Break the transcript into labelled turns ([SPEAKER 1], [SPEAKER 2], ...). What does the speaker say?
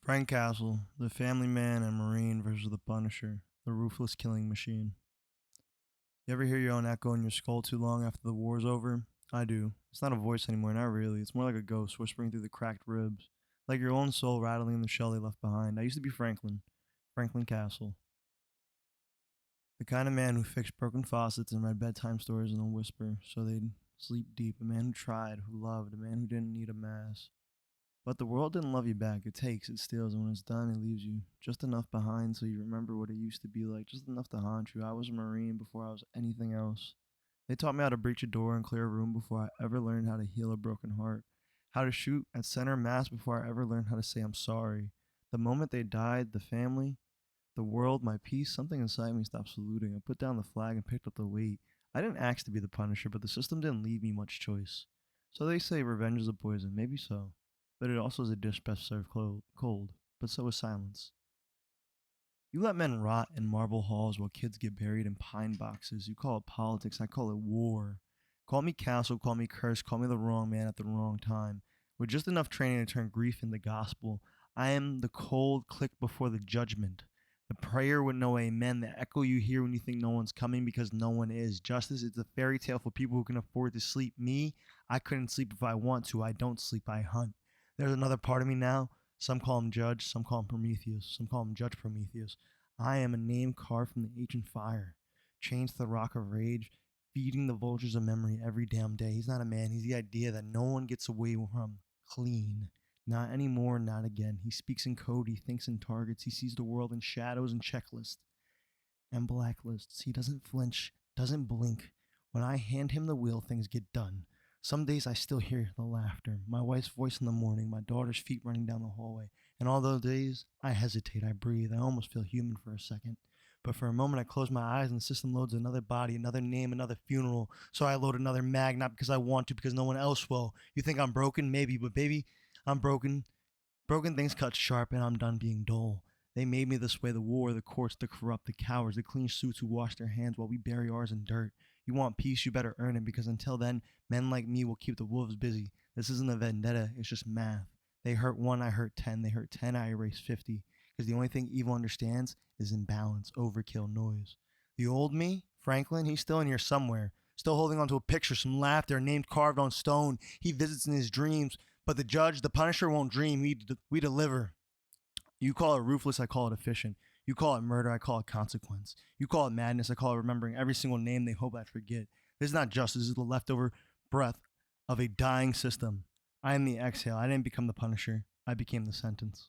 [SPEAKER 1] Frank Castle, the family man and Marine versus the Punisher, the ruthless killing machine. You ever hear your own echo in your skull too long after the war's over? I do. It's not a voice anymore, not really. It's more like a ghost whispering through the cracked ribs, like your own soul rattling in the shell they left behind. I used to be Franklin Castle, the kind of man who fixed broken faucets and read bedtime stories in a whisper so they'd sleep deep, a man who tried, who loved, a man who didn't need a mass. But the world didn't love you back. It takes, it steals, and when it's done, it leaves you just enough behind so you remember what it used to be like, just enough to haunt you. I was a Marine before I was anything else. They taught me how to breach a door and clear a room before I ever learned how to heal a broken heart, how to shoot at center mass before I ever learned how to say I'm sorry. The moment they died, the family, the world, my peace, something inside me stopped saluting. I put down the flag and picked up the weight. I didn't ask to be the Punisher, but the system didn't leave me much choice. So they say revenge is a poison, maybe so. But it also is a dish best served cold. But so is silence. You let men rot in marble halls while kids get buried in pine boxes. You call it politics, I call it war. Call me castle, call me curse, call me the wrong man at the wrong time. With just enough training to turn grief into gospel, I am the cold click before the judgment. The prayer with no amen, the echo you hear when you think no one's coming because no one is. Justice is a fairy tale for people who can afford to sleep. Me, I couldn't sleep if I want to. I don't sleep, I hunt. There's another part of me now. Some call him Judge, some call him Prometheus, some call him Judge Prometheus. I am a name carved from the ancient fire, chained to the rock of rage, feeding the vultures of memory every damn day. He's not a man, he's the idea that no one gets away from clean. Not anymore, not again. He speaks in code, he thinks in targets, he sees the world in shadows and checklists and blacklists. He doesn't flinch, doesn't blink. When I hand him the wheel, things get done. Some days I still hear the laughter, my wife's voice in the morning, my daughter's feet running down the hallway. And all those days, I hesitate, I breathe, I almost feel human for a second. But for a moment, I close my eyes and the system loads another body, another name, another funeral. So I load another mag, not because I want to, because no one else will. You think I'm broken? Maybe, but baby, I'm broken. Broken things cut sharp, and I'm done being dull. They made me this way, the war, the courts, the corrupt, the cowards, the clean suits who wash their hands while we bury ours in dirt. You want peace, you better earn it, because until then, men like me will keep the wolves busy. This isn't a vendetta, it's just math. They hurt one, I hurt 10. They hurt 10, I erase 50. Because the only thing evil understands is imbalance, overkill, noise. The old me, Franklin, he's still in here somewhere, still holding onto a picture, some laughter, a name carved on stone. He visits in his dreams, but the judge, the punisher won't dream. We deliver. You call it ruthless, I call it efficient. You call it murder, I call it consequence. You call it madness, I call it remembering every single name they hope I forget. This is not justice, this is the leftover breath of a dying system. I am the exhale. I didn't become the punisher, I became the sentence.